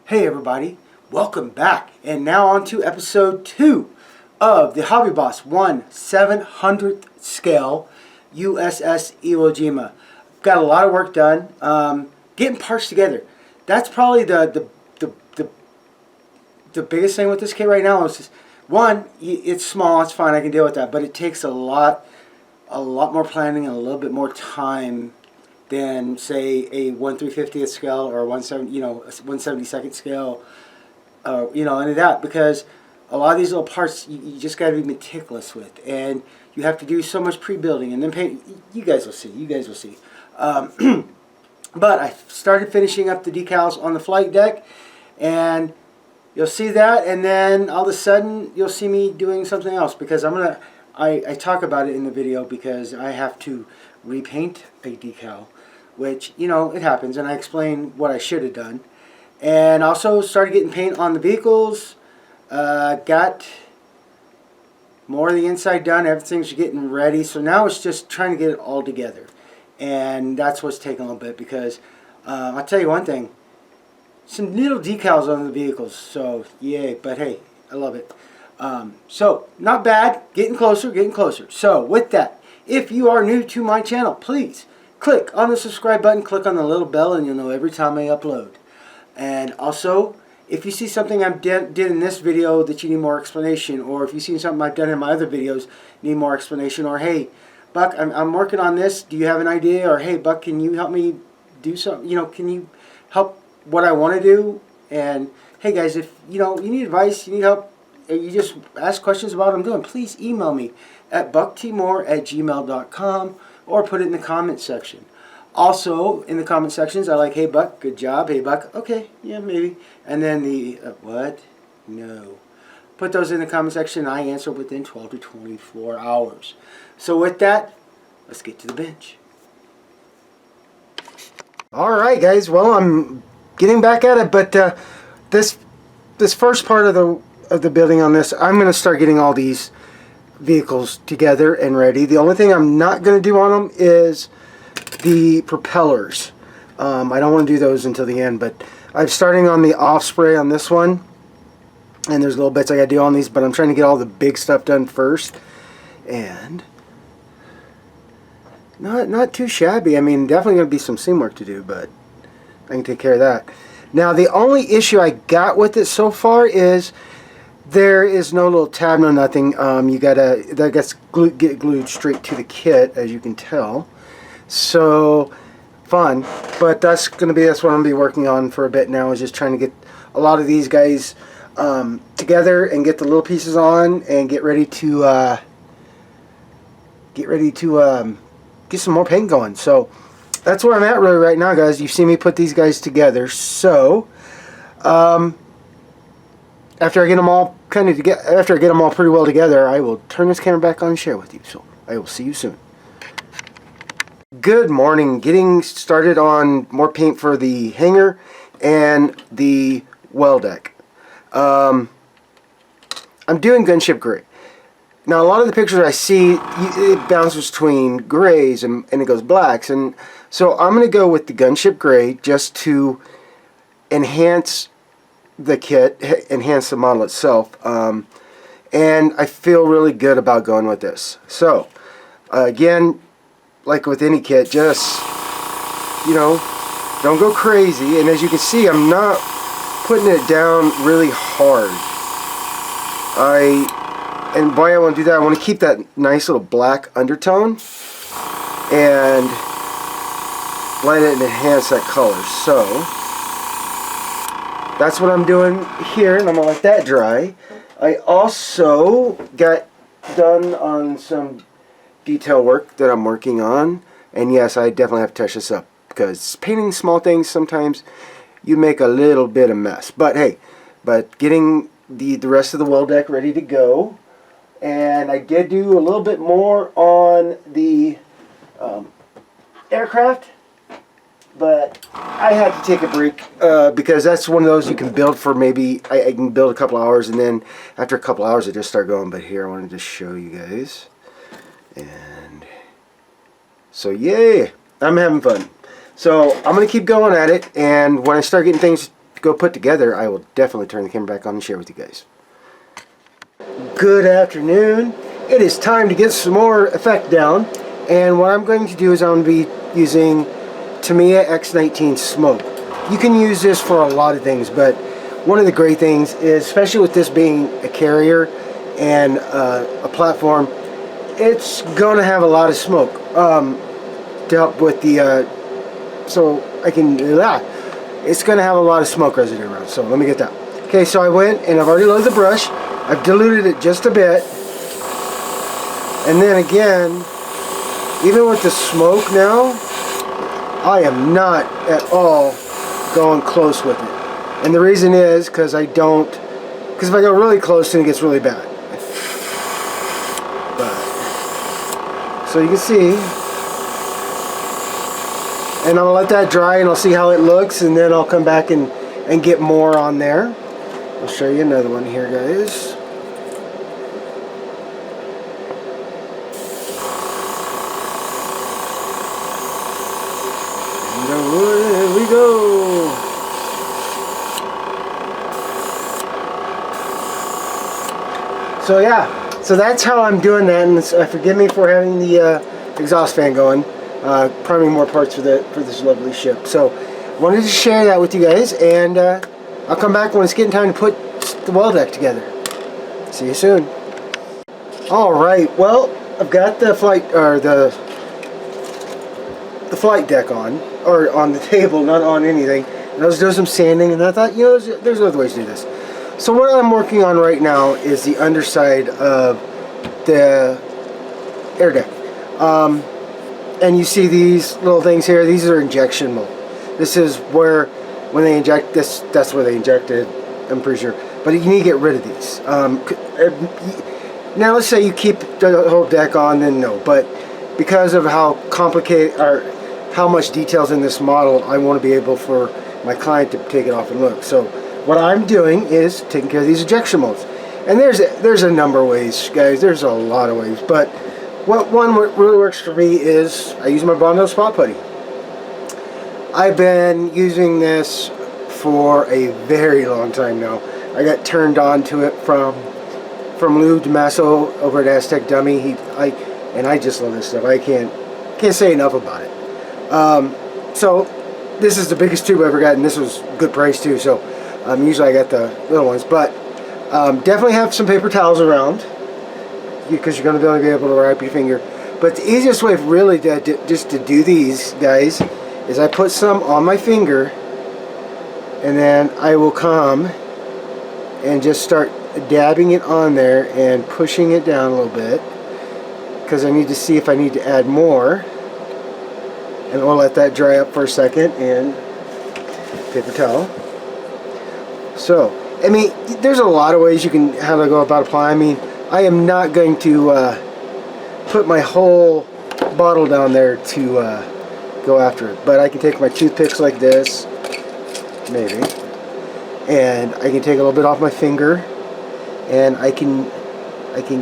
Hey everybody, welcome back, and now on to episode 2 of the Hobby Boss 1/700th scale USS Iwo Jima. Got a lot of work done, getting parts together. That's probably the biggest thing with this kit right now is just, one, it's small, it's fine, I can deal with that, but it takes a lot more planning and a little bit more time than say a 1/350th scale or a 1/72nd scale, any of that, because a lot of these little parts you just got to be meticulous with, and you have to do so much pre-building and then paint. You guys will see. But I started finishing up the decals on the flight deck, and you'll see that, and then all of a sudden you'll see me doing something else, because I talk about it in the video because I have to repaint a decal, which, it happens, and I explain what I should have done. And also started getting paint on the vehicles. Got more of the inside done. Everything's getting ready. So now it's just trying to get it all together. And that's what's taking a little bit, because I'll tell you one thing. Some little decals on the vehicles. So, yay. But hey, I love it. So, not bad. Getting closer. So, with that, if you are new to my channel, please click on the subscribe button, click on the little bell, and you'll know every time I upload. And also, if you see something I did in this video that you need more explanation, or if you see something I've done in my other videos, need more explanation, or hey, Buck, I'm working on this, do you have an idea? Or hey, Buck, can you help me do something? Can you help what I want to do? And hey guys, if you need advice, you need help, you just ask questions about what I'm doing, please email me at bucktmore@gmail.com, or put it in the comment section. Also, in the comment sections, I like, hey Buck, good job, hey Buck, okay, yeah, maybe. And then the, what? No. Put those in the comment section, and I answer within 12 to 24 hours. So with that, let's get to the bench. Alright guys, well, I'm getting back at it, but this first part of the building on this, I'm going to start getting all these vehicles together and ready. The only thing I'm not going to do on them is the propellers. I don't want to do those until the end, but I'm starting on the off spray on this one, and there's little bits I got to do on these, but I'm trying to get all the big stuff done first. And not too shabby. I mean, definitely going to be some seam work to do, but I can take care of that. Now, the only issue I got with it so far is there is no little tab, no nothing. That gets get glued straight to the kit, as you can tell. So fun, but that's what I'm gonna be working on for a bit now, is just trying to get a lot of these guys together and get the little pieces on and get ready to get some more paint going. So that's where I'm at really right now, guys. You've seen me put these guys together. So after I get them all pretty well together, I will turn this camera back on and share with you. So I will see you soon. Good morning. Getting started on more paint for the hangar and the well deck. I'm doing gunship gray. Now, a lot of the pictures I see, it bounces between grays and it goes blacks, and so I'm going to go with the gunship gray just to enhance the kit, enhance the model itself, and I feel really good about going with this. So again, like with any kit, just don't go crazy. And as you can see, I'm not putting it down really hard. And why I want to do that, I want to keep that nice little black undertone and blend it and enhance that color. So that's what I'm doing here, and I'm going to let that dry. I also got done on some detail work that I'm working on, and yes, I definitely have to touch this up, because painting small things, sometimes you make a little bit of mess. But hey, getting the rest of the well deck ready to go. And I did do a little bit more on the aircraft, but I had to take a break because that's one of those you can build for maybe, I can build a couple hours, and then after a couple hours I just start going. But here I wanted to show you guys. And so yay, I'm having fun. So I'm going to keep going at it, and when I start getting things go put together, I will definitely turn the camera back on and share with you guys. Good afternoon. It is time to get some more effect down, and what I'm going to do is I'm going to be using T.B.I X19 Smoke. You can use this for a lot of things, but one of the great things is, especially with this being a carrier and a platform, it's going to have a lot of smoke to help with the so I can it's going to have a lot of smoke residue around. So let me get that. Okay, so I went and I've already loaded the brush. I've diluted it just a bit, and then again, even with the smoke now, I am not at all going close with it. And the reason is because if I go really close, then it gets really bad. But, so you can see, and I'll let that dry and I'll see how it looks, and then I'll come back and get more on there. I'll show you another one here, guys. There we go. So yeah, so that's how I'm doing that, and forgive me for having the exhaust fan going, priming more parts for this lovely ship. So wanted to share that with you guys, and I'll come back when it's getting time to put the well deck together. See you soon. All right, well, I've got the flight deck on the table, not on anything. And I was doing some sanding, and I thought, you know, there's other ways to do this. So what I'm working on right now is the underside of the air deck. And you see these little things here, these are injection mold. This is where, when they inject this, that's where they inject it, I'm pretty sure. But you need to get rid of these. Now let's say you keep the whole deck on, then no. But because of how complicated, or how much details in this model, I want to be able for my client to take it off and look. So what I'm doing is taking care of these ejection molds. And there's a number of ways, guys. There's a lot of ways. But what really works for me is I use my Bondo spot putty. I've been using this for a very long time now. I got turned on to it from Lou DeMasso over at Aztec Dummy. And I just love this stuff. I can't say enough about it. So this is the biggest tube I ever got, and this was good price too. So usually I got the little ones, but definitely have some paper towels around, because you're going to be able to wipe your finger. But the easiest way really just to do these, guys, is I put some on my finger, and then I will come and just start dabbing it on there and pushing it down a little bit, because I need to see if I need to add more. And we'll let that dry up for a second, and paper towel. So, I mean, there's a lot of ways you can how to go about applying. I mean, I am not going to put my whole bottle down there to go after it, but I can take my toothpicks like this, maybe, and I can take a little bit off my finger, and I can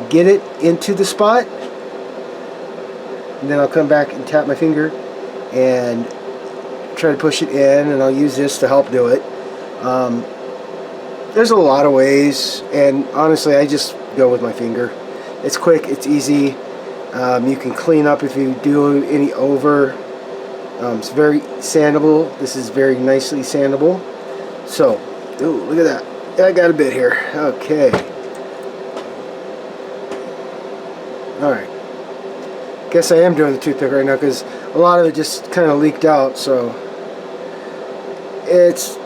get it into the spot, and then I'll come back and tap my finger and try to push it in, and I'll use this to help do it. There's a lot of ways, and honestly I just go with my finger. It's quick, it's easy. You can clean up if you do any over. It's very sandable. This is very nicely sandable. So, ooh, look at that. I got a bit here. Okay. Alright. Guess I am doing the toothpick right now because a lot of it just kind of leaked out, so it's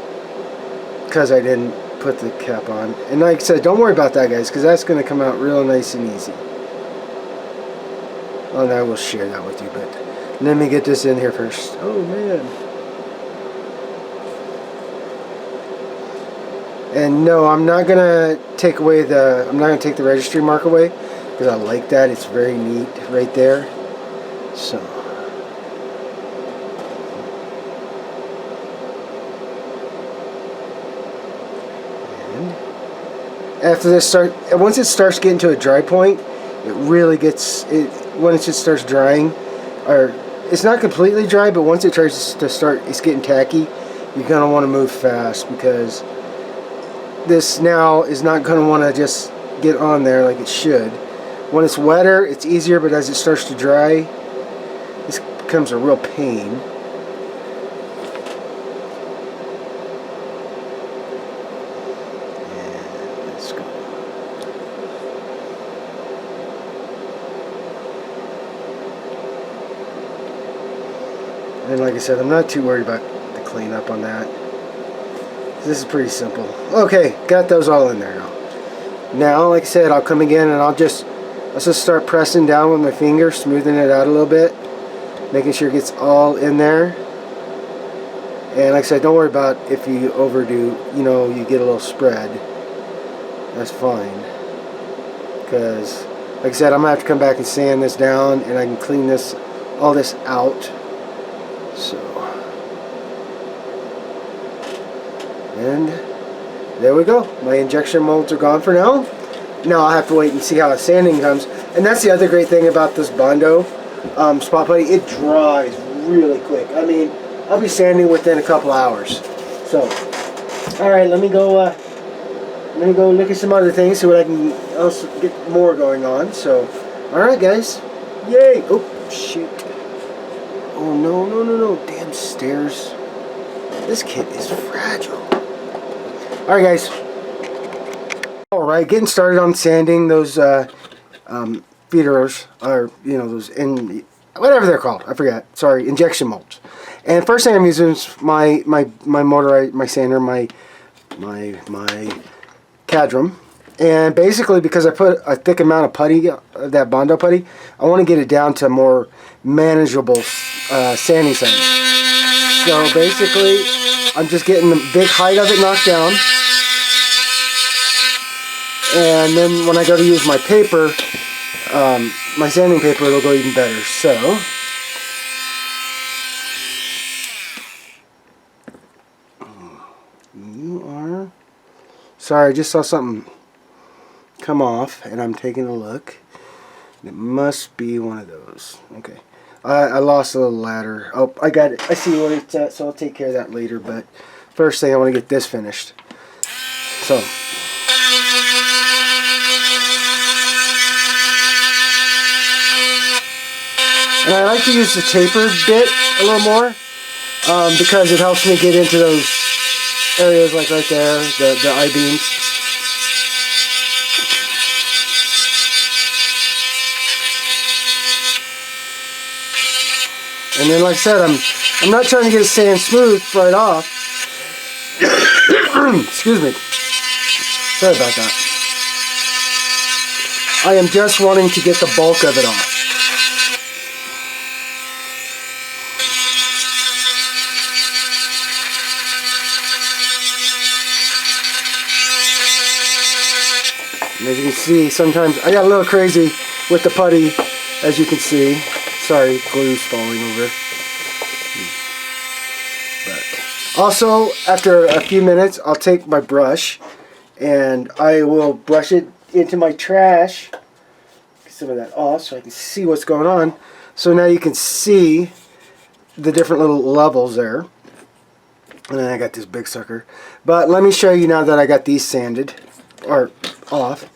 because I didn't put the cap on. And like I said, don't worry about that, guys, because that's going to come out real nice and easy. Oh, and I will share that with you, but let me get this in here first. Oh man. And no, I'm not gonna take away I'm not gonna take the registry mark away, because I like that. It's very neat right there. So after this once it starts getting to a dry point, it really gets once it starts drying, or it's not completely dry, but once it tries to start, it's getting tacky, you're going to want to move fast, because this now is not going to want to just get on there like it should. When it's wetter, it's easier, but as it starts to dry, this becomes a real pain. And like I said, I'm not too worried about the cleanup on that. This is pretty simple. Okay, got those all in there now. Now, like I said, I'll come again and I'll just start pressing down with my finger, smoothing it out a little bit, making sure it gets all in there. And like I said, don't worry about if you overdo, you know, you get a little spread. That's fine. Because, like I said, I'm going to have to come back and sand this down, and I can clean this, all this out. So, and there we go. My injection molds are gone for now. Now I'll have to wait and see how the sanding comes. And that's the other great thing about this Bondo spot putty. It dries really quick. I mean, I'll be sanding within a couple hours. So, all right, let me go look at some other things, see what I can else get more going on. So, all right, guys. Yay! Oh, shoot. Oh, no. Damn stairs. This kit is fragile. Alright, guys. Alright, getting started on sanding those feeders, or, you know, those, whatever they're called. I forgot. Sorry, injection molds. And first thing I'm using is my motorized, my sander, my Cadram. And basically, because I put a thick amount of putty, that Bondo putty, I want to get it down to more manageable sanding size. So basically, I'm just getting the big height of it knocked down. And then when I go to use my paper, my sanding paper, it'll go even better. So, you are... Sorry, I just saw something come off, and I'm taking a look. It must be one of those. Okay. I lost a little ladder. Oh, I got it. I see where it's at, so I'll take care of that later. But first thing, I want to get this finished. So. And I like to use the tapered bit a little more, because it helps me get into those areas like right there, the I-beams. And then, like I said, I'm not trying to get it sand smooth right off. Excuse me. Sorry about that. I am just wanting to get the bulk of it off. And as you can see, sometimes I got a little crazy with the putty, as you can see. Sorry, glue's falling over. But also, after a few minutes, I'll take my brush and I will brush it into my trash. Get some of that off so I can see what's going on. So now you can see the different little levels there. And then I got this big sucker. But let me show you now that I got these sanded, or off.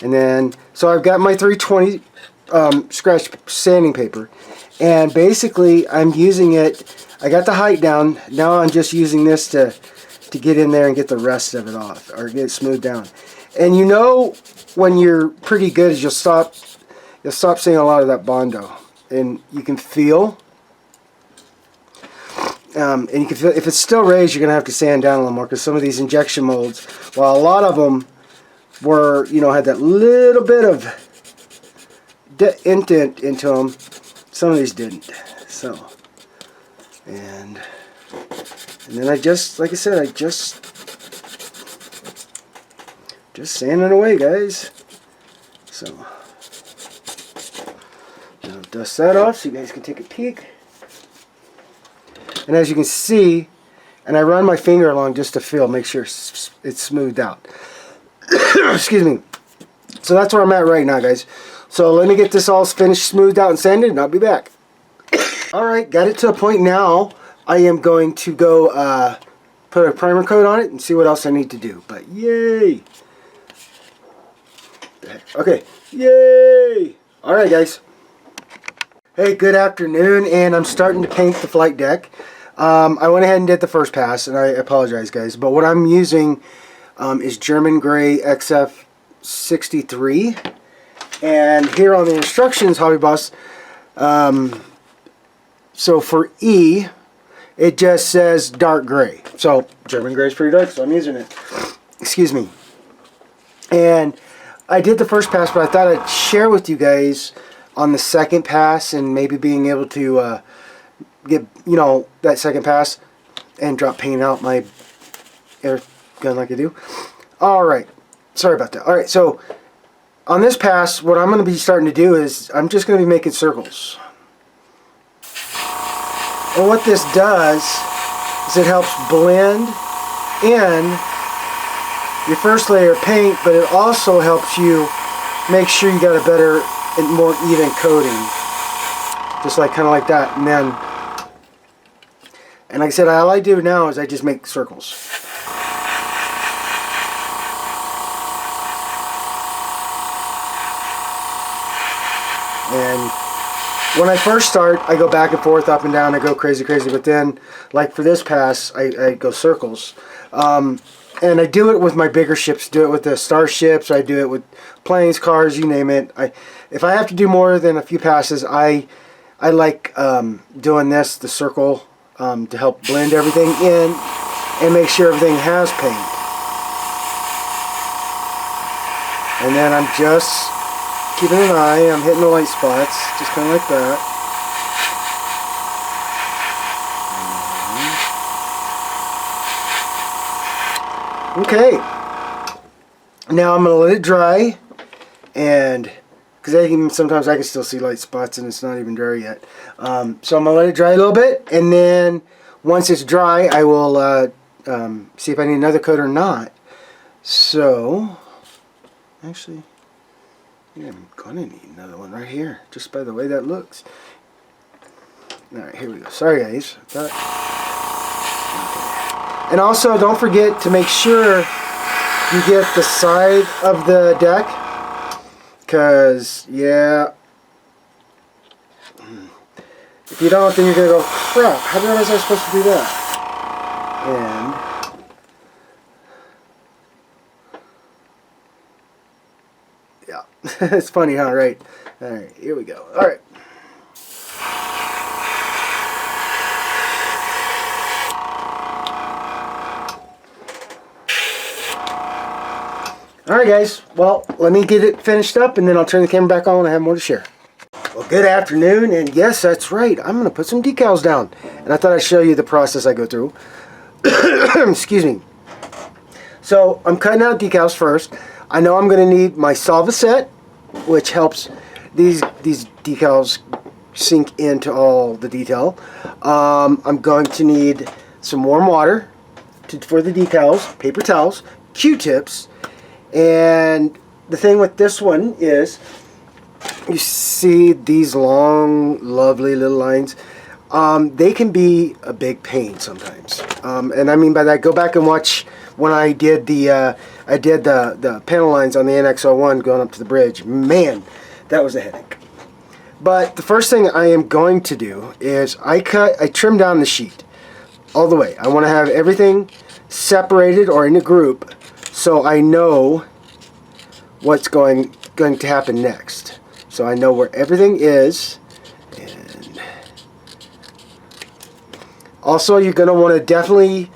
And then, so I've got my 320 scratch sanding paper, and basically I'm using it. I got the height down. Now I'm just using this to get in there and get the rest of it off, or get it smoothed down. And you know when you're pretty good is you'll stop seeing a lot of that Bondo, and you can feel. And you can feel if it's still raised, you're gonna have to sand down a little more, because some of these injection molds, while a lot of them were, you know, had that little bit of indent into them, some of these didn't. So, and then I just, like I said, I just sanding away, guys. So, I'll dust that off so you guys can take a peek. And as you can see, and I run my finger along just to feel, make sure it's smoothed out. Excuse me. So that's where I'm at right now, guys. So let me get this all finished, smoothed out, and sanded, and I'll be back. Alright, got it to a point now. I am going to go put a primer coat on it and see what else I need to do. But yay! Okay, yay! Alright guys. Hey, good afternoon, and I'm starting to paint the flight deck. I went ahead and did the first pass, and I apologize guys, but what I'm using is German Gray XF63, and here on the instructions, hobbyboss, so for E, it just says dark gray. So German Gray is pretty dark, so I'm using it. Excuse me. And I did the first pass, but I thought I'd share with you guys on the second pass, and maybe being able to get, you know, that second pass and drop paint out my air gun like I do. Alright, sorry about that. Alright, so on this pass, what I'm going to be starting to do is I'm just going to be making circles. And what this does is it helps blend in your first layer of paint, but it also helps you make sure you got a better and more even coating. Just like, kind of like that. And like I said, all I do now is I just make circles. And when I first start, I go back and forth, up and down, I go crazy, but then, like for this pass, I go circles. And I do it with my bigger ships, do it with the starships, I do it with planes, cars, you name it. If I have to do more than a few passes, I like doing this, the circle, to help blend everything in and make sure everything has paint. And then I'm just keeping an eye, I'm hitting the light spots, just kind of like that. Okay, now I'm going to let it dry, and because sometimes I can still see light spots and it's not even dry yet. So I'm going to let it dry a little bit, and then once it's dry I will see if I need another coat or not. So, actually, I'm going to need another one right here, just by the way that looks. Alright, here we go. Sorry guys. Okay. And also, don't forget to make sure you get the side of the deck, because, yeah, if you don't, then you're going to go, crap, how was I supposed to do that? And yeah, it's funny, huh? Right. Alright, here we go. Alright. Alright guys, well, let me get it finished up and then I'll turn the camera back on and I have more to share. Well, good afternoon, and yes, that's right, I'm going to put some decals down. And I thought I'd show you the process I go through. Excuse me. So, I'm cutting out decals first. I know I'm going to need my solva set, which helps these decals sink into all the detail. I'm going to need some warm water for the decals, paper towels, Q-tips, and the thing with this one is you see these long, lovely little lines. They can be a big pain sometimes, and I mean by that, go back and watch when I did the panel lines on the NX-01 going up to the bridge. Man, that was a headache. But the first thing I am going to do is I trim down the sheet all the way. I want to have everything separated or in a group, so I know what's going to happen next. So I know where everything is. And also, you're going to want to definitely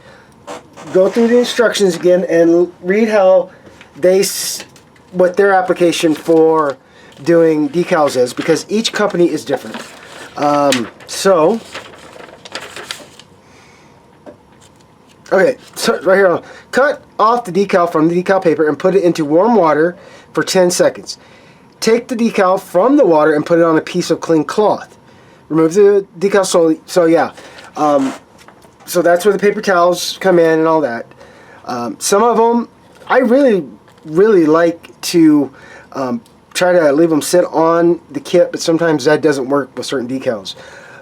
go through the instructions again and read how what their application for doing decals is, because each company is different. Okay, so right here, I'll cut off the decal from the decal paper and put it into warm water for 10 seconds. Take the decal from the water and put it on a piece of clean cloth. Remove the decal slowly. So yeah, so that's where the paper towels come in and all that. Some of them, I really like to try to leave them sit on the kit, but sometimes that doesn't work with certain decals.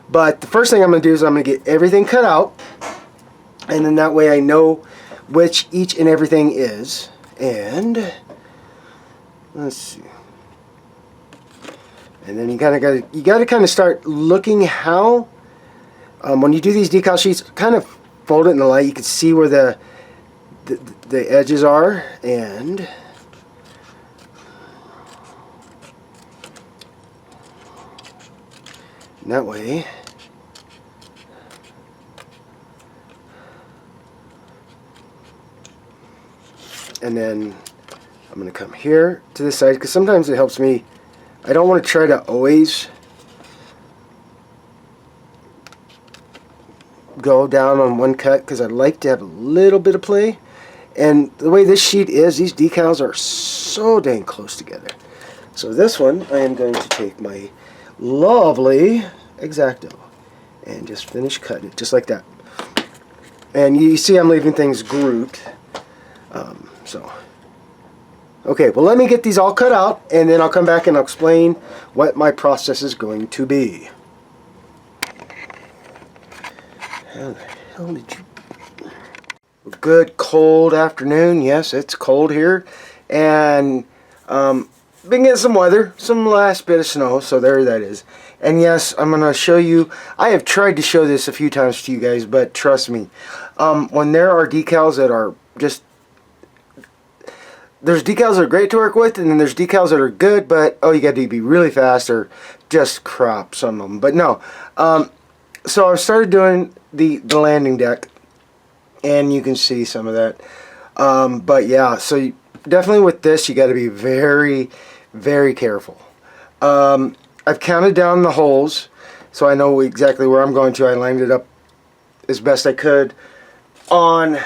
But the first thing I'm going to do is I'm going to get everything cut out. and then that way I know which each and everything is. And let's see. And then you gotta kind of start looking how when you do these decal sheets, kind of fold it in the light. You can see where the edges are, and that way and then I'm going to come here to this side because sometimes it helps me. I don't want to try to always go down on one cut because I like to have a little bit of play. And the way this sheet is, these decals are so dang close together. So this one, I am going to take my lovely X-Acto and just finish cutting it just like that. And you see I'm leaving things grouped. Okay, well, let me get these all cut out, and then I'll come back and I'll explain what my process is going to be. How the hell did you... Good cold afternoon. Yes, it's cold here, and been getting some weather, some last bit of snow, so there that is. And yes, I'm going to show you, I have tried to show this a few times to you guys, but trust me, when there are decals that are just, there's decals that are great to work with, and then there's decals that are good, but oh, you got to be really fast or just crop some of them. But no, so I started doing the landing deck, and you can see some of that. But yeah, so definitely with this, you got to be very, very careful. I've counted down the holes, so I know exactly where I'm going to. I lined it up as best I could on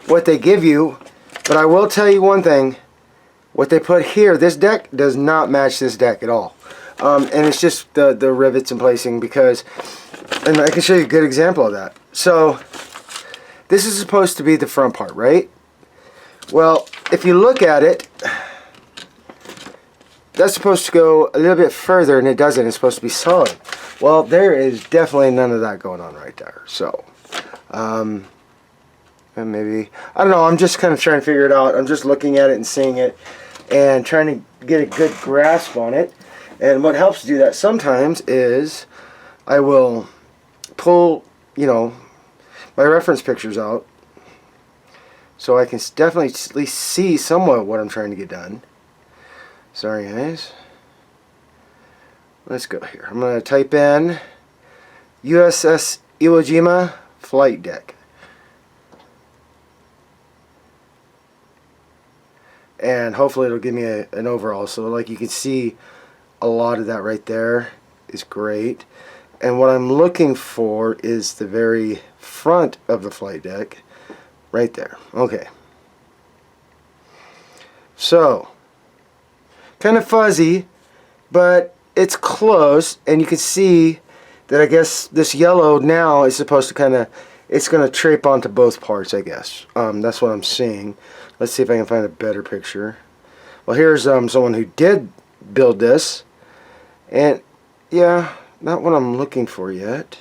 what they give you. But I will tell you one thing, what they put here, this deck does not match this deck at all. And it's just the rivets and placing because, and I can show you a good example of that. So, this is supposed to be the front part, right? Well, if you look at it, that's supposed to go a little bit further, and it doesn't. It's supposed to be solid. Well, there is definitely none of that going on right there. So, and maybe, I don't know, I'm just kind of trying to figure it out. I'm just looking at it and seeing it and trying to get a good grasp on it. And what helps to do that sometimes is I will pull, you know, my reference pictures out so I can definitely at least see somewhat what I'm trying to get done. Sorry guys. Let's go here. I'm going to type in USS Iwo Jima flight deck. And hopefully it'll give me an overall. So like you can see, a lot of that right there is great. And what I'm looking for is the very front of the flight deck right there. Okay. So, kind of fuzzy, but it's close. And you can see that I guess this yellow now is supposed to kind of, it's going to drape onto both parts, I guess. That's what I'm seeing. Let's see if I can find a better picture. Well, here's someone who did build this. And, yeah, not what I'm looking for yet.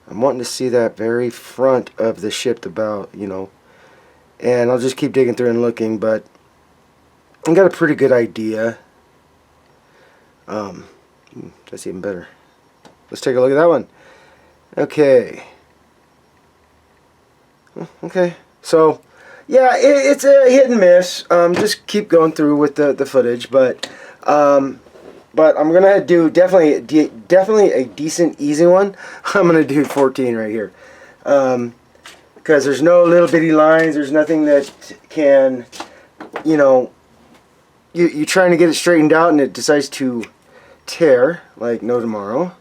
I'm wanting to see that very front of the ship, the bow, you know. And I'll just keep digging through and looking, but I got a pretty good idea. That's even better. Let's take a look at that one. Okay. Okay. So, yeah, it's a hit and miss. Just keep going through with the footage, but I'm gonna do definitely a decent easy one. I'm gonna do 14 right here, because there's no little bitty lines. There's nothing that can, you know, you're trying to get it straightened out and it decides to tear like no tomorrow.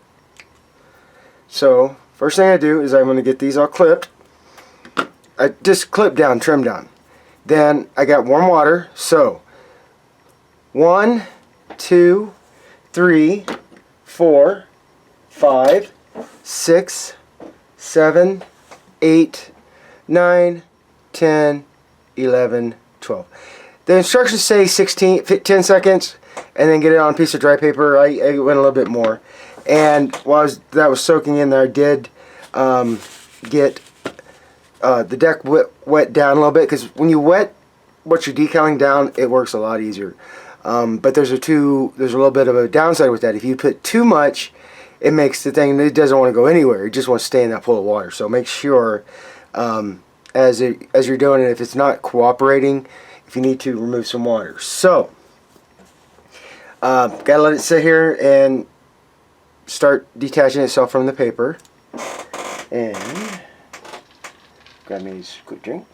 So first thing I do is I'm gonna get these all clipped. I just clip down, trim down. Then I got warm water. So 1, 2, 3, 4, 5, 6, 7, 8, 9, 10, 11, 12. The instructions say 10 seconds, and then get it on a piece of dry paper. I went a little bit more. And while that was soaking in there, I did get the deck wet down a little bit, because when you wet what you're decaling down, it works a lot easier. But there's a little bit of a downside with that. If you put too much, it makes the thing, it doesn't want to go anywhere. It just wants to stay in that pool of water. So make sure as you're doing it, if it's not cooperating, if you need to, remove some water. So gotta let it sit here and start detaching itself from the paper. And grab me a quick drink.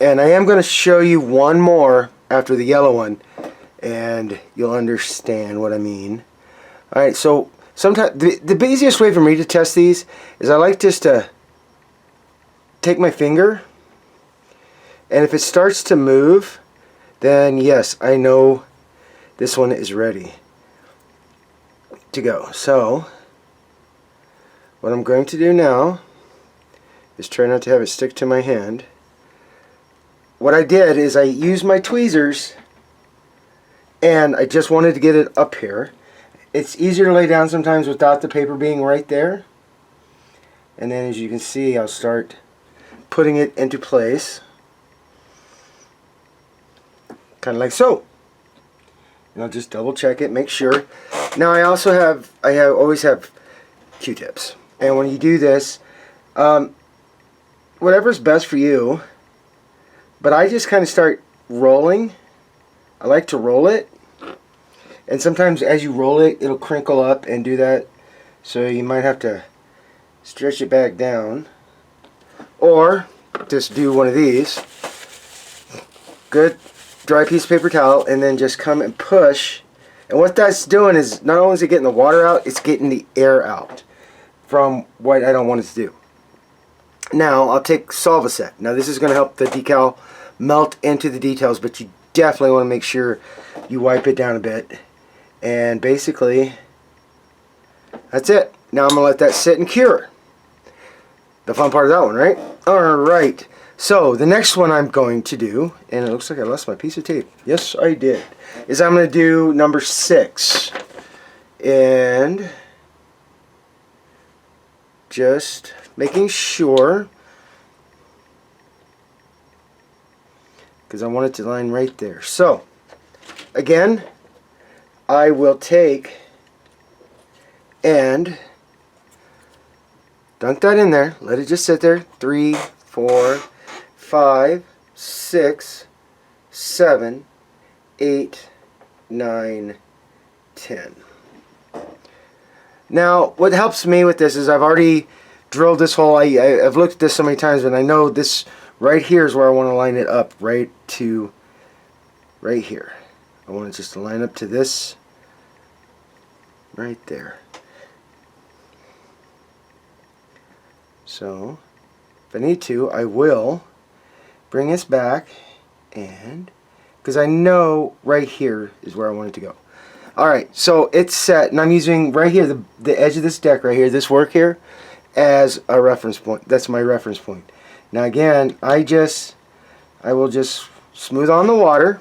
And I am going to show you one more after the yellow one, and you'll understand what I mean. Alright, so sometimes the easiest way for me to test these is I like just to take my finger, and if it starts to move, then yes, I know this one is ready to go. So what I'm going to do now is try not to have it stick to my hand. What I did is I used my tweezers, and I just wanted to get it up here. It's easier to lay down sometimes without the paper being right there. And then as you can see, I'll start putting it into place. Kind of like so. And I'll just double check it, make sure. Now I always have Q-tips. And when you do this, whatever's best for you. But I just kind of start rolling. I like to roll it. And sometimes as you roll it, it'll crinkle up and do that. So you might have to stretch it back down. Or just do one of these. Good dry piece of paper towel, and then just come and push. And what that's doing is not only is it getting the water out, it's getting the air out from what I don't want it to do. Now I'll take Solvaset. Now this is going to help the decal melt into the details, but you definitely want to make sure you wipe it down a bit. And basically that's it. Now I'm going to let that sit and cure. The fun part of that one, right? Alright, so the next one I'm going to do, and it looks like I lost my piece of tape. Yes, I did. Is I'm going to do number 6. And just making sure, because I want it to line right there. So again, I will take and dunk that in there. Let it just sit there. 3, 4, 5, 6, 7, 8, 9, 10. Now, what helps me with this is I've already drilled this hole. I've looked at this so many times, and I know this right here is where I want to line it up, right to right here. I want it just to line up to this right there. So if I need to, I will bring this back, and because I know right here is where I want it to go. Alright, so it's set, and I'm using right here, the edge of this deck right here, this work here, as a reference point. That's my reference point. Now again, I will just smooth on the water.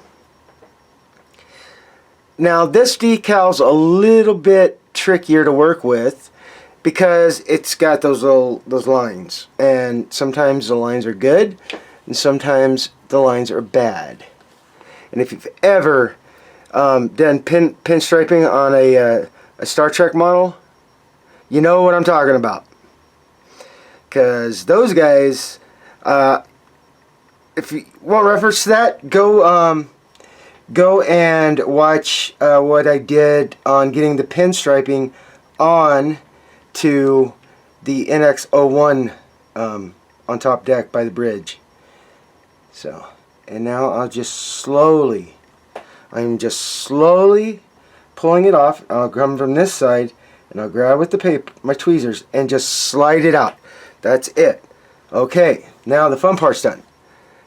Now this decal's a little bit trickier to work with because it's got those lines, and sometimes the lines are good and sometimes the lines are bad. And if you've ever done pinstriping on a Star Trek model, you know what I'm talking about. Because those guys, if you want reference to that, go and watch what I did on getting the pinstriping on to the NX-01 on top deck by the bridge. So, and now I'm just slowly pulling it off. I'll come from this side and I'll grab with the paper, my tweezers, and just slide it out. That's it. Okay, now the fun part's done.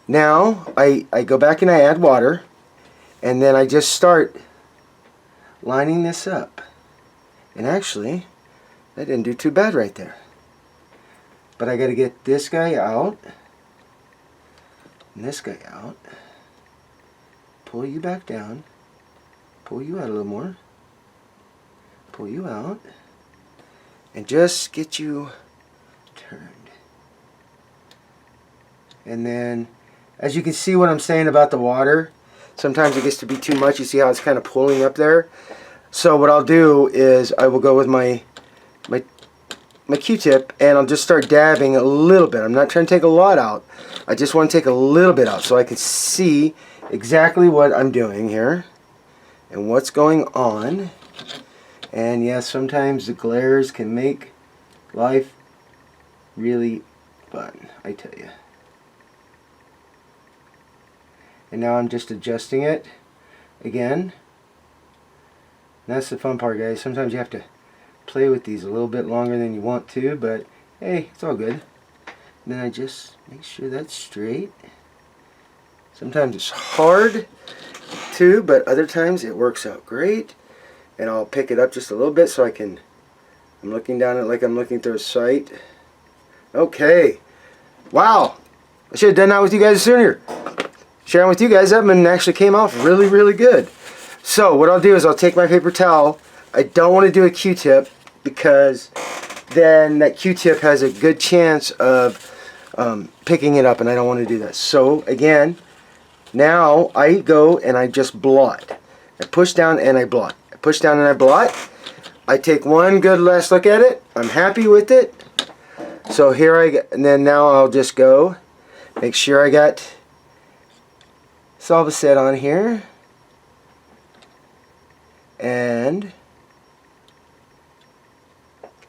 Now I go back and I add water, and then I just start lining this up. And actually, that didn't do too bad right there. But I got to get this guy out and this guy out. Pull you back down. Pull you out a little more. Pull you out. And just get you turned. And then, as you can see what I'm saying about the water, sometimes it gets to be too much. You see how it's kind of pulling up there? So what I'll do is I will go with my Q-tip and I'll just start dabbing a little bit. I'm not trying to take a lot out. I just want to take a little bit out so I can see exactly what I'm doing here and what's going on. And yes, sometimes the glares can make life really fun, I tell you. And now I'm just adjusting it again. And that's the fun part, guys. Sometimes you have to play with these a little bit longer than you want to, but hey, it's all good. And then I just make sure that's straight. Sometimes it's hard too, but other times it works out great. And I'll pick it up just a little bit so I'm looking down at it like I'm looking through a sight. Okay. Wow. I should have done that with you guys sooner. Sharing with you guys, that one actually came off really, really good. So what I'll do is I'll take my paper towel. I don't want to do a Q-tip because then that Q-tip has a good chance of picking it up, and I don't want to do that. So again, now I go and I just blot. I push down and I blot. I push down and I blot. I take one good last look at it. I'm happy with it. So here I go, and then now I'll just go make sure I got Solvaset on here. And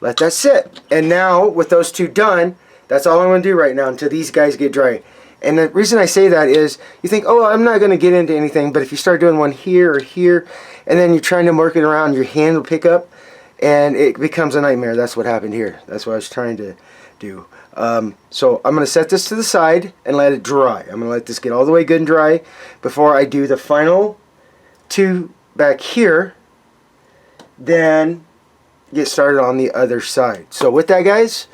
let that sit. And now with those two done, that's all I'm going to do right now until these guys get dry. And the reason I say that is you think, oh, I'm not going to get into anything, but if you start doing one here or here and then you're trying to work it around, your hand will pick up and it becomes a nightmare. That's what happened here. That's what I was trying to do. So I'm going to set this to the side and let it dry. I'm going to let this get all the way good and dry before I do the final two back here. Then get started on the other side. So with that, guys,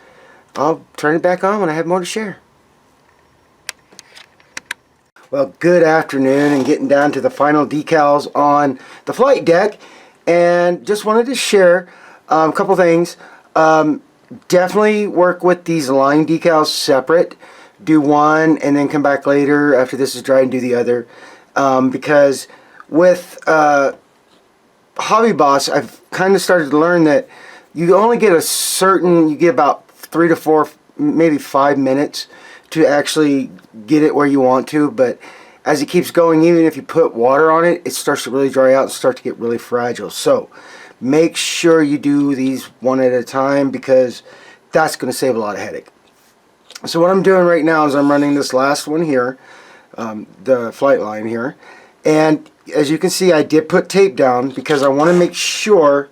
I'll turn it back on when I have more to share. Well, good afternoon, and getting down to the final decals on the flight deck, and just wanted to share a couple things. Definitely work with these line decals separate. Do one and then come back later after this is dry and do the other, because with hobbyboss, I've kind of started to learn that you only get you get about 3 to 4, maybe 5 minutes to actually get it where you want to, but as it keeps going, even if you put water on it, it starts to really dry out and start to get really fragile. So make sure you do these one at a time, because that's going to save a lot of headache. So what I'm doing right now is I'm running this last one here, the flight line here, and as you can see, I did put tape down because I want to make sure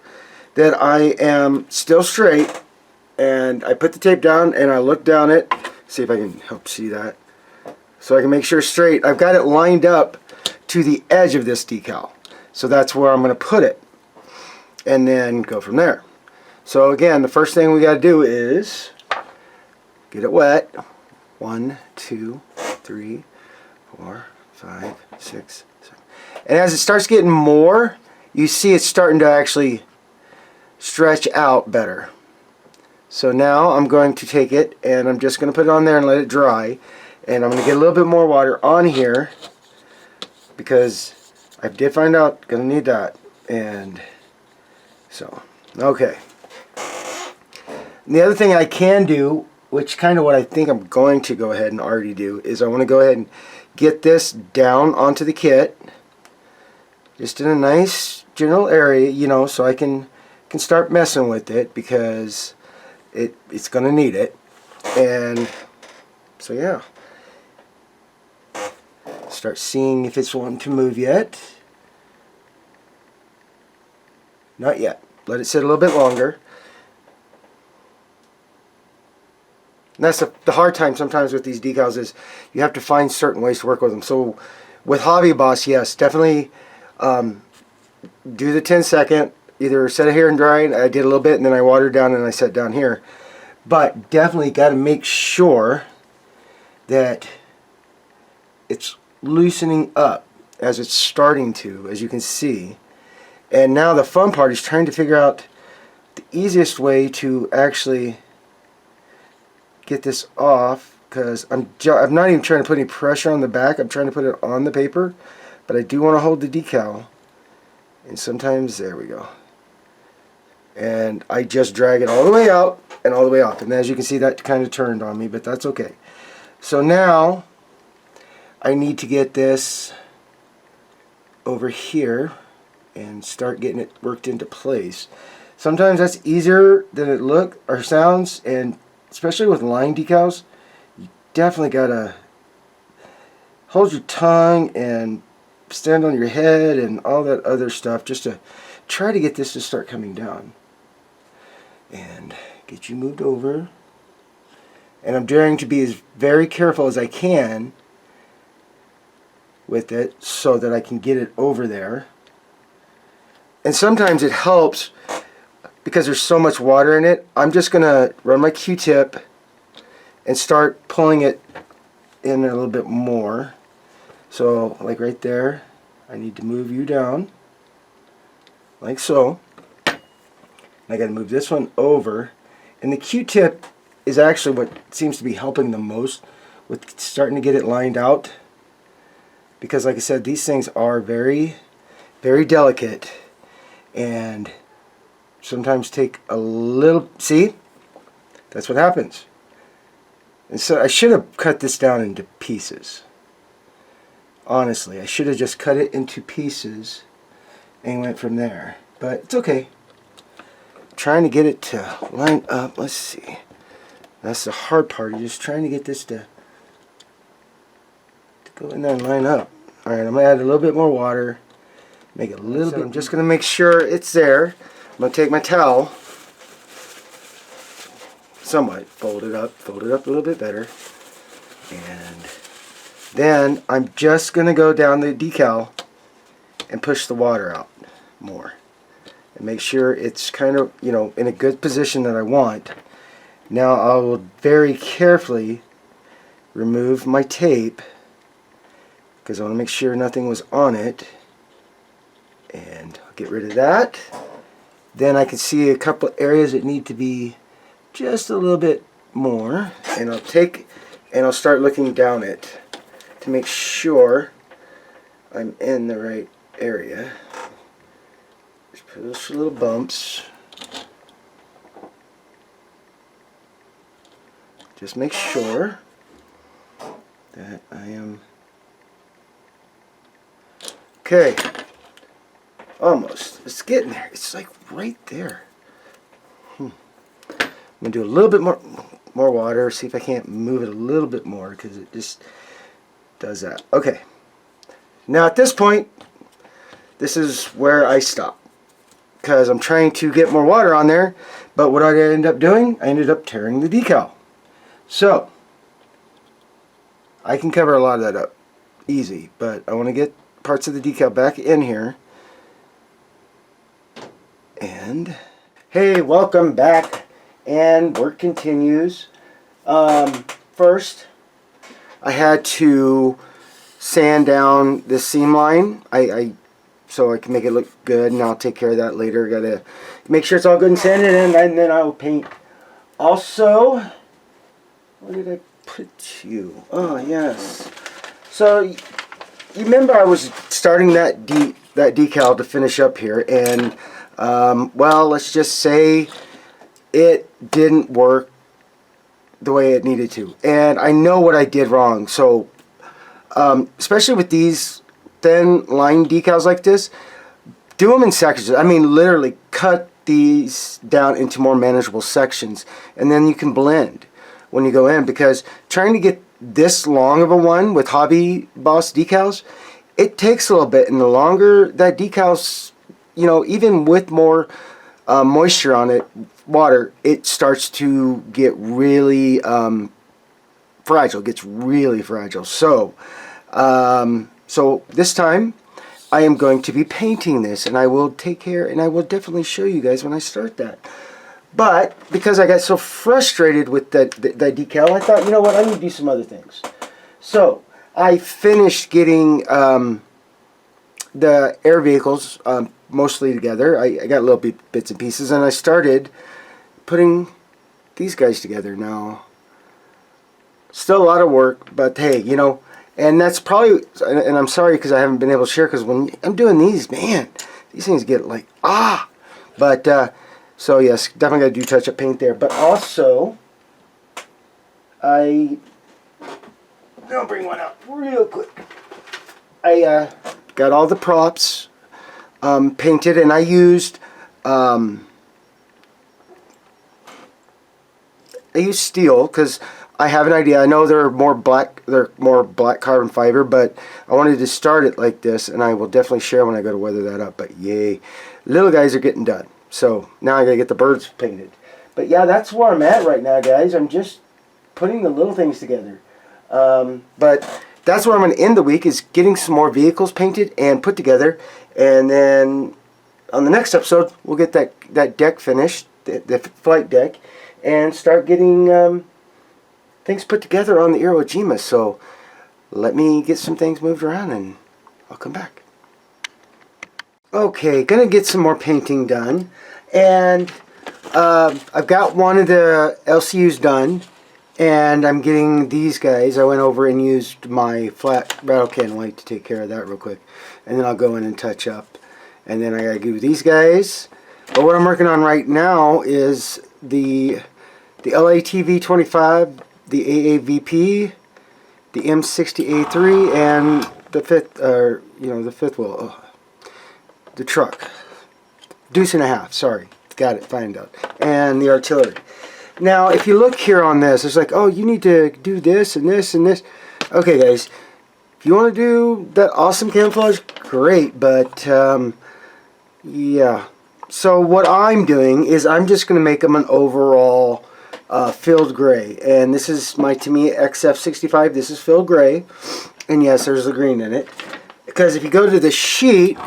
that I am still straight. And I put the tape down and I look down it, see if I can help see that, so I can make sure it's straight. I've got it lined up to the edge of this decal, so that's where I'm going to put it, and then go from there. So again, the first thing we got to do is get it wet. 1, 2, 3, 4, 5, 6, 7. And as it starts getting more, you see it's starting to actually stretch out better. So now I'm going to take it and I'm just going to put it on there and let it dry. And I'm going to get a little bit more water on here because I did find out going to need that. And so, okay. And the other thing I can do, which kind of what I think I'm going to go ahead and already do, is I want to go ahead and get this down onto the kit. Just in a nice general area, you know, so I can start messing with it, because it's going to need it. And so yeah, start seeing if it's wanting to move yet. Not yet. Let it sit a little bit longer. And that's the hard time sometimes with these decals, is you have to find certain ways to work with them. So with hobbyboss, yes, definitely do the 10-second, either set it here and dry. I did a little bit and then I watered down and I set down here. But definitely got to make sure that it's loosening up as it's starting to, as you can see. And now the fun part is trying to figure out the easiest way to actually get this off because I'm not even trying to put any pressure on the back. I'm trying to put it on the paper, but I do want to hold the decal. And sometimes, there we go. And I just drag it all the way out and all the way up. And as you can see, that kind of turned on me, but that's okay. So now I need to get this over here and start getting it worked into place. Sometimes that's easier than it looks or sounds, and especially with line decals, you definitely gotta hold your tongue and stand on your head and all that other stuff just to try to get this to start coming down. And get you moved over. And I'm trying to be as very careful as I can with it so that I can get it over there. And sometimes it helps because there's so much water in it. I'm just gonna run my Q-tip and start pulling it in a little bit more. So like right there, I need to move you down like so. I got to move this one over, and the Q-tip is actually what seems to be helping the most with starting to get it lined out, because like I said, these things are very, very delicate and sometimes take a little, see, that's what happens. And so I should have cut this down into pieces. Honestly, I should have just cut it into pieces and went from there, but it's okay. Trying to get it to line up. Let's see. That's the hard part. You're just trying to get this to go in there and line up. Alright, I'm going to add a little bit more water. Make it a little bit. I'm just going to make sure it's there. I'm going to take my towel. Somewhat. Fold it up a little bit better. And then I'm just going to go down the decal and push the water out more. And make sure it's kind of, you know, in a good position that I want. Now I will very carefully remove my tape because I want to make sure nothing was on it. And I'll get rid of that. Then I can see a couple areas that need to be just a little bit more. And I'll take and I'll start looking down it to make sure I'm in the right area. Just little bumps. Just make sure that I am okay. Almost. It's getting there. It's like right there. I'm gonna do a little bit more water. See if I can't move it a little bit more because it just does that. Okay. Now at this point, this is where I stop. Because I'm trying to get more water on there, but what I ended up doing, I ended up tearing the decal. So, I can cover a lot of that up easy, but I want to get parts of the decal back in here. And, hey, welcome back, and work continues. First, I had to sand down the seam line. So I can make it look good, and I'll take care of that later. Gotta make sure it's all good and sanded in, and then I'll paint. Also, where did I put you? Oh, yes. So, you remember I was starting that decal to finish up here, and, well, let's just say it didn't work the way it needed to. And I know what I did wrong. So, especially with these thin line decals like this, do them in sections. I mean, literally cut these down into more manageable sections, and then you can blend when you go in, because trying to get this long of a one with hobby boss decals, it takes a little bit, and the longer that decal's, you know, even with more moisture on it, water, it starts to get really fragile. It gets really fragile. So so this time I am going to be painting this, and I will take care, and I will definitely show you guys when I start that. But because I got so frustrated with that decal, I thought, you know what, I need to do some other things. So I finished getting the air vehicles mostly together. I got little bits and pieces, and I started putting these guys together. Now Still a lot of work, but hey, you know, and that's probably, and I'm sorry because I haven't been able to share, because when I'm doing these, man, these things get like, but, so yes, definitely got to do touch-up paint there, but also, I'll bring one out real quick. I got all the props painted, and I used steel because I have an idea. I know they're more black carbon fiber, but I wanted to start it like this, and I will definitely share when I go to weather that up. But yay, little guys are getting done. So now I gotta get the birds painted. But yeah, that's where I'm at right now, guys. I'm just putting the little things together. But that's where I'm going to end the week, is getting some more vehicles painted and put together. And then on the next episode, we'll get that deck finished, the flight deck, and start getting things put together on the Iwo Jima. So let me get some things moved around and I'll come back. Okay, gonna get some more painting done. And I've got one of the LCUs done. And I'm getting these guys. I went over and used my flat rattle can light to take care of that real quick. And then I'll go in and touch up. And then I gotta do these guys. But what I'm working on right now is the LATV 25, the AAVP, the M60A3, and the fifth wheel, the truck. Deuce and a half, sorry. Got it, find out. And the artillery. Now, if you look here on this, it's like, oh, you need to do this and this and this. Okay, guys, if you want to do that awesome camouflage, great, but, yeah. So what I'm doing is I'm just going to make them an overall filled gray. And this is my Tamiya XF65. This is filled gray. And yes, there's the green in it. Because if you go to the sheet,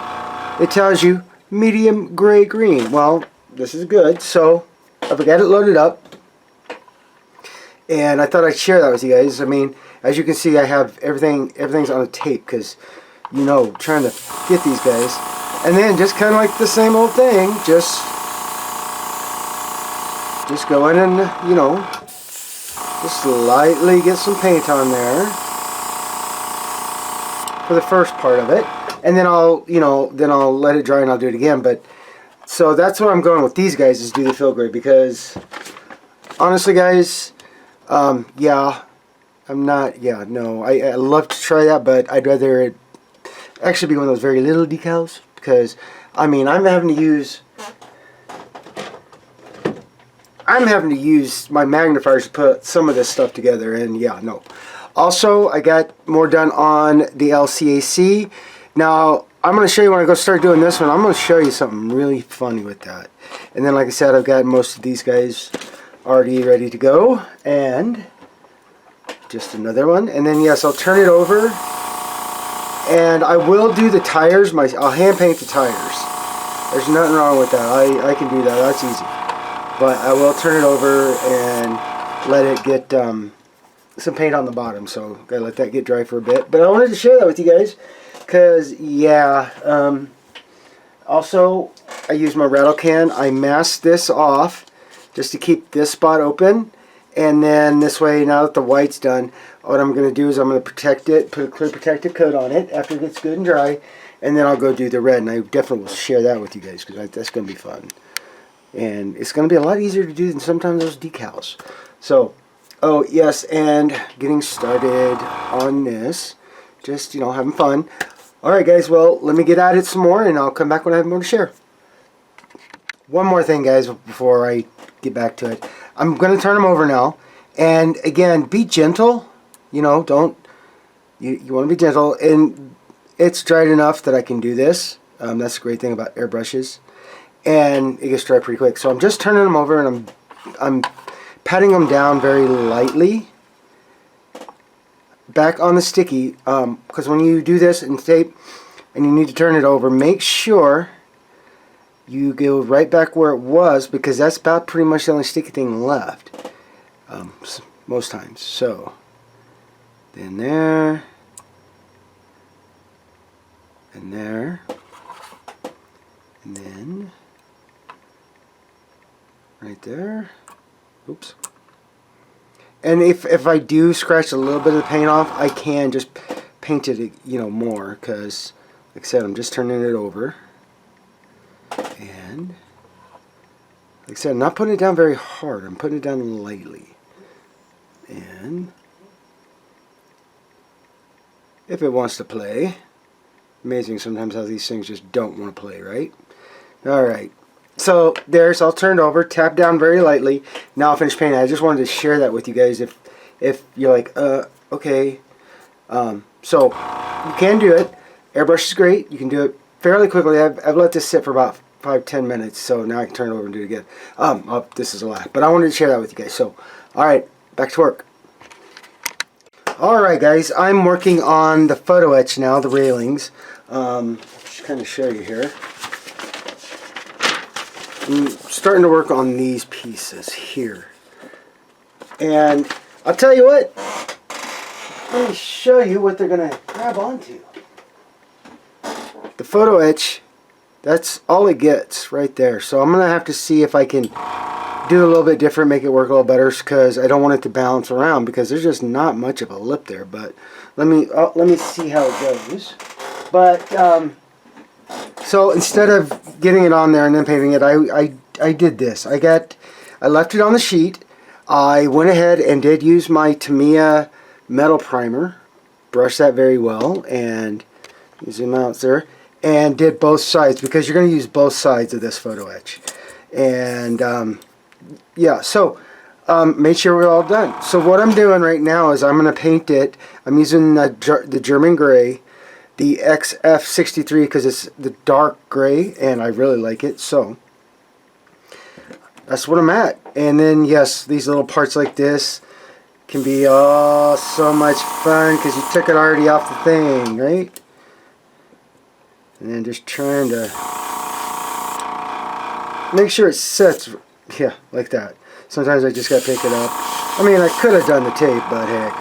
it tells you medium gray green. Well, this is good. So I've got it loaded up. And I thought I'd share that with you guys. I mean, as you can see, I have everything's on a tape because, you know, trying to get these guys. And then just kind of like the same old thing, just go in and, you know, just lightly get some paint on there for the first part of it. And then I'll let it dry and I'll do it again. But so that's what I'm going with these guys, is do the fill gray, because honestly, guys, yeah, I love to try that, but I'd rather it actually be one of those very little decals, because, I mean, I'm having to use my magnifiers to put some of this stuff together, and yeah, no. Also, I got more done on the LCAC. Now, I'm going to show you when I go start doing this one, I'm going to show you something really funny with that. And then, like I said, I've got most of these guys already ready to go, and just another one. And then yes, I'll turn it over, and I will do the tires. I'll hand paint the tires. There's nothing wrong with that. I can do that. That's easy. But I will turn it over and let it get some paint on the bottom. So gotta let that get dry for a bit. But I wanted to share that with you guys, because yeah. Also, I use my rattle can. I masked this off just to keep this spot open, and then this way, now that the white's done, what I'm going to do is I'm going to protect it, put a clear protective coat on it after it gets good and dry, and then I'll go do the red, and I definitely will share that with you guys, because that's going to be fun. And it's going to be a lot easier to do than sometimes those decals. So, oh yes, and getting started on this, just, you know, having fun. Alright guys, well, let me get at it some more, and I'll come back when I have more to share. One more thing, guys, before I get back to it. I'm going to turn them over now. And again, be gentle. You know, you want to be gentle. And it's dried enough that I can do this. That's the great thing about airbrushes. And it gets dry pretty quick. So I'm just turning them over, and I'm patting them down very lightly. Back on the sticky. Because when you do this and tape, and you need to turn it over, make sure you go right back where it was, because that's about pretty much the only sticky thing left, most times. So then there, and there, and then right there. Oops. And if I do scratch a little bit of the paint off, I can just paint it, you know, more, because like I said, I'm just turning it over. And like I said, I'm not putting it down very hard. I'm putting it down lightly. And if it wants to play, amazing sometimes how these things just don't want to play, right? Alright, so there's all turned over, tap down very lightly. Now I'll finish painting. I just wanted to share that with you guys if you're like, okay. So you can do it. Airbrush is great. You can do it fairly quickly. I've let this sit for about 5-10 minutes, so now I can turn it over and do it again. This is a lot, but I wanted to share that with you guys. So, alright, back to work. Alright guys, I'm working on the photo etch now, the railings. Just kind of show you here. I'm starting to work on these pieces here. And I'll tell you what, let me show you what they're going to grab onto. The photo etch, that's all it gets right there. So I'm going to have to see if I can do a little bit different, make it work a little better, because I don't want it to bounce around, because there's just not much of a lip there. But let me see how it goes. But so instead of getting it on there and then painting it, I did this. I left it on the sheet. I went ahead and did use my T.B.I metal primer, brushed that very well, and zoom out there, and did both sides, because you're going to use both sides of this photo etch. And yeah, so made sure we're all done. So what I'm doing right now is I'm going to paint it. I'm using the German gray, the XF63, because it's the dark gray and I really like it. So that's what I'm at. And then yes, these little parts like this can be so much fun, because you took it already off the thing, right? And then just trying to make sure it sits, yeah, like that. Sometimes I just gotta pick it up. I mean, I could have done the tape, but heck,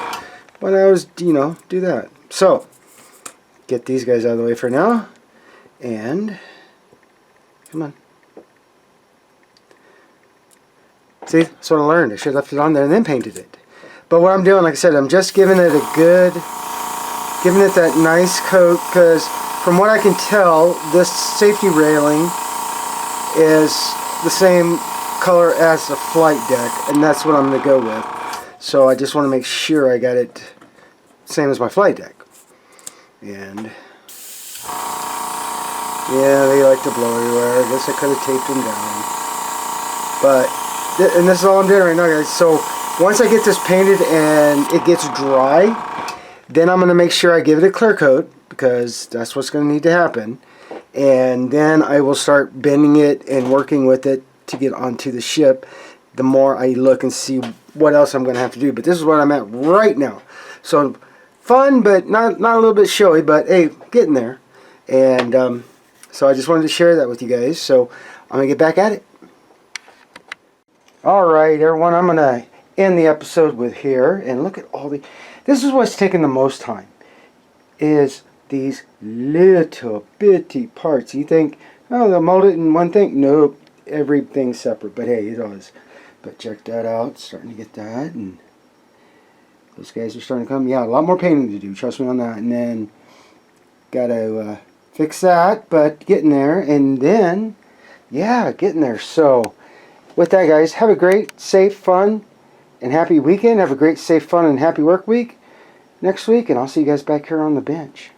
when I was, you know, do that. So get these guys out of the way for now, and come on. See, that's what I learned. I should have left it on there and then painted it. But what I'm doing, like I said, I'm just giving it giving it that nice coat, because from what I can tell, this safety railing is the same color as the flight deck, and that's what I'm going to go with. So I just want to make sure I got it same as my flight deck. And yeah, they like to blow everywhere. I guess I could have taped them down. But, and this is all I'm doing right now, guys. So once I get this painted and it gets dry, then I'm going to make sure I give it a clear coat, because that's what's going to need to happen. And then I will start bending it and working with it to get onto the ship. The more I look and see what else I'm going to have to do. But this is what I'm at right now. So fun, but not a little bit showy, but hey, getting there. And so I just wanted to share that with you guys. So I'm going to get back at it. Alright everyone, I'm going to end the episode with here. And look at all the... This is what's taking the most time. Is these little bitty parts. You think, oh, they'll mold it in one thing? Nope. Everything's separate. But hey, it is. But check that out. Starting to get that. And those guys are starting to come. Yeah, a lot more painting to do. Trust me on that. And then got to fix that. But getting there. And then, yeah, getting there. So with that, guys, have a great, safe, fun, and happy weekend. Have a great, safe, fun, and happy work week next week. And I'll see you guys back here on the bench.